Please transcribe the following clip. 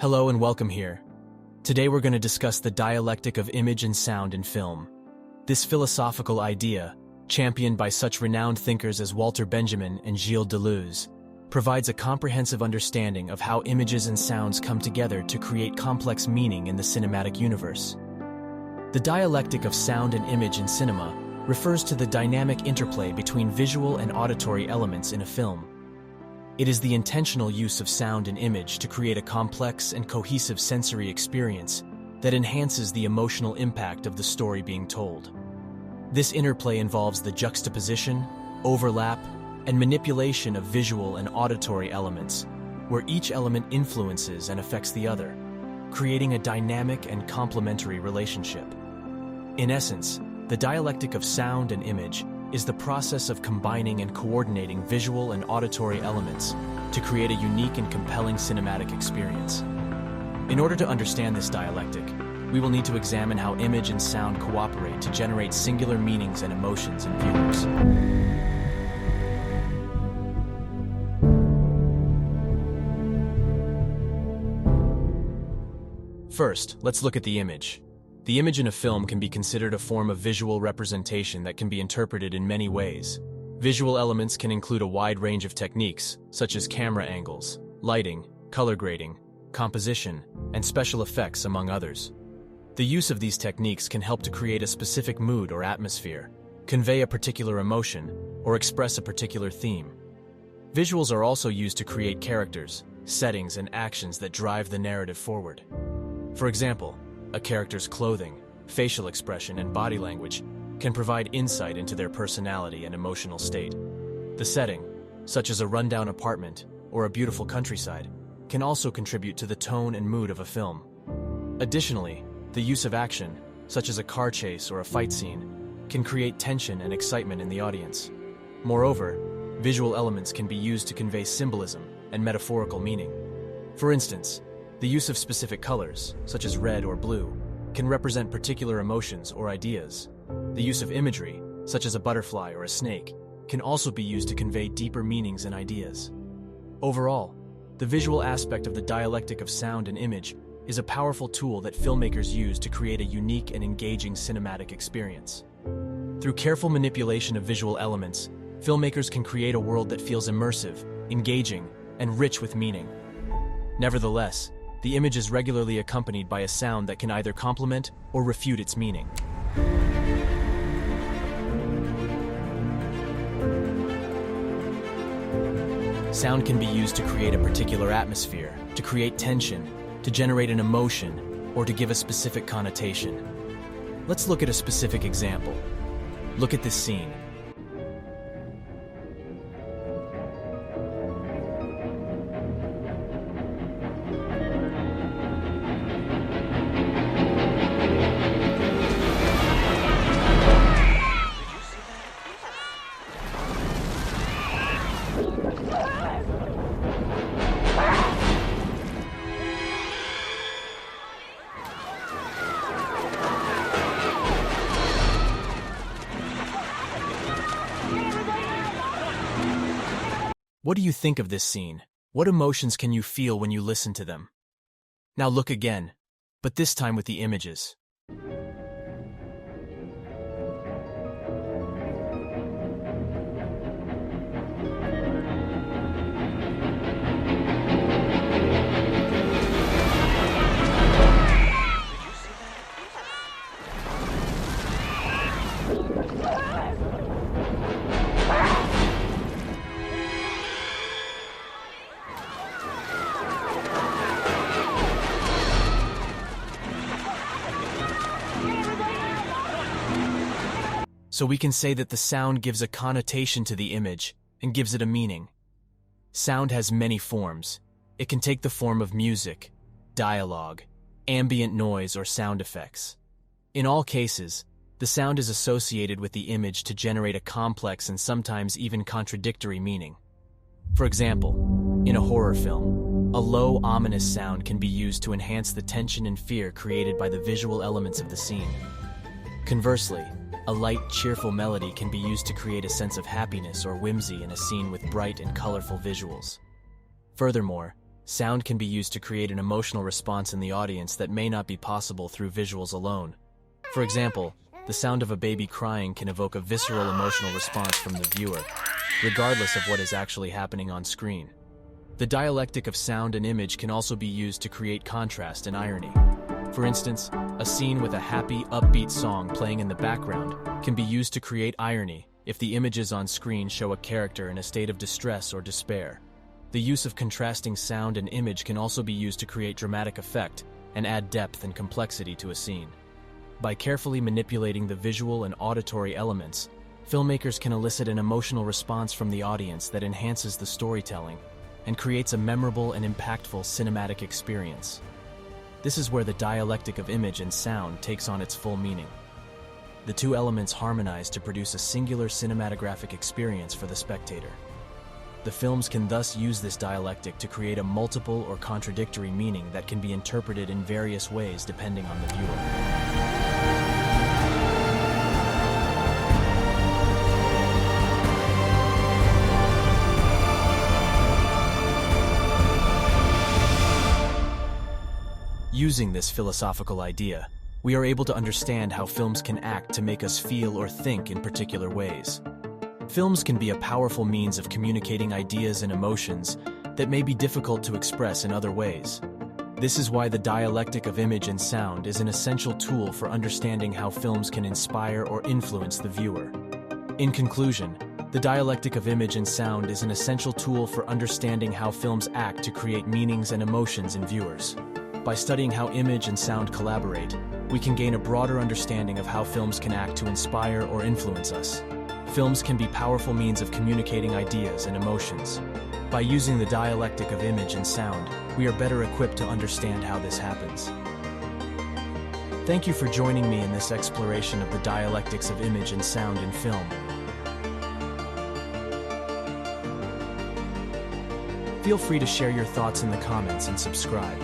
Hello and welcome here. Today we're going to discuss the dialectic of image and sound in film. This philosophical idea, championed by such renowned thinkers as Walter Benjamin and Gilles Deleuze, provides a comprehensive understanding of how images and sounds come together to create complex meaning in the cinematic universe. The dialectic of sound and image in cinema refers to the dynamic interplay between visual and auditory elements in a film. It is the intentional use of sound and image to create a complex and cohesive sensory experience that enhances the emotional impact of the story being told. This interplay involves the juxtaposition, overlap, and manipulation of visual and auditory elements, where each element influences and affects the other, creating a dynamic and complementary relationship. In essence, the dialectic of sound and image is the process of combining and coordinating visual and auditory elements to create a unique and compelling cinematic experience. In order to understand this dialectic, we will need to examine how image and sound cooperate to generate singular meanings and emotions in viewers. First, let's look at the image. The image in a film can be considered a form of visual representation that can be interpreted in many ways. Visual elements can include a wide range of techniques, such as camera angles, lighting, color grading, composition, and special effects, among others. The use of these techniques can help to create a specific mood or atmosphere, convey a particular emotion, or express a particular theme. Visuals are also used to create characters, settings, and actions that drive the narrative forward. For example, a character's clothing, facial expression, and body language can provide insight into their personality and emotional state. The setting, such as a rundown apartment or a beautiful countryside, can also contribute to the tone and mood of a film. Additionally, the use of action, such as a car chase or a fight scene, can create tension and excitement in the audience. Moreover, visual elements can be used to convey symbolism and metaphorical meaning. For instance, the use of specific colors, such as red or blue, can represent particular emotions or ideas. The use of imagery, such as a butterfly or a snake, can also be used to convey deeper meanings and ideas. Overall, the visual aspect of the dialectic of sound and image is a powerful tool that filmmakers use to create a unique and engaging cinematic experience. Through careful manipulation of visual elements, filmmakers can create a world that feels immersive, engaging, and rich with meaning. Nevertheless, the image is regularly accompanied by a sound that can either complement or refute its meaning. Sound can be used to create a particular atmosphere, to create tension, to generate an emotion, or to give a specific connotation. Let's look at a specific example. Look at this scene. What do you think of this scene? What emotions can you feel when you listen to them? Now look again, but this time with the images. So we can say that the sound gives a connotation to the image and gives it a meaning. Sound has many forms. It can take the form of music, dialogue, ambient noise, or sound effects. In all cases, the sound is associated with the image to generate a complex and sometimes even contradictory meaning. For example, in a horror film, a low, ominous sound can be used to enhance the tension and fear created by the visual elements of the scene. Conversely, a light, cheerful melody can be used to create a sense of happiness or whimsy in a scene with bright and colorful visuals. Furthermore, Sound can be used to create an emotional response in the audience that may not be possible through visuals alone. For example, the sound of a baby crying can evoke a visceral emotional response from the viewer, regardless of what is actually happening on screen. The dialectic of sound and image can also be used to create contrast and irony. For instance, a scene with a happy, upbeat song playing in the background can be used to create irony if the images on screen show a character in a state of distress or despair. The use of contrasting sound and image can also be used to create dramatic effect and add depth and complexity to a scene. By carefully manipulating the visual and auditory elements, filmmakers can elicit an emotional response from the audience that enhances the storytelling and creates a memorable and impactful cinematic experience. This is where the dialectic of image and sound takes on its full meaning. The two elements harmonize to produce a singular cinematographic experience for the spectator. The films can thus use this dialectic to create a multiple or contradictory meaning that can be interpreted in various ways depending on the viewer. Using this philosophical idea, we are able to understand how films can act to make us feel or think in particular ways. Films can be a powerful means of communicating ideas and emotions that may be difficult to express in other ways. This is why the dialectic of image and sound is an essential tool for understanding how films can inspire or influence the viewer. In conclusion, the dialectic of image and sound is an essential tool for understanding how films act to create meanings and emotions in viewers. By studying how image and sound collaborate, we can gain a broader understanding of how films can act to inspire or influence us. Films can be powerful means of communicating ideas and emotions. By using the dialectic of image and sound, we are better equipped to understand how this happens. Thank you for joining me in this exploration of the dialectics of image and sound in film. Feel free to share your thoughts in the comments and subscribe.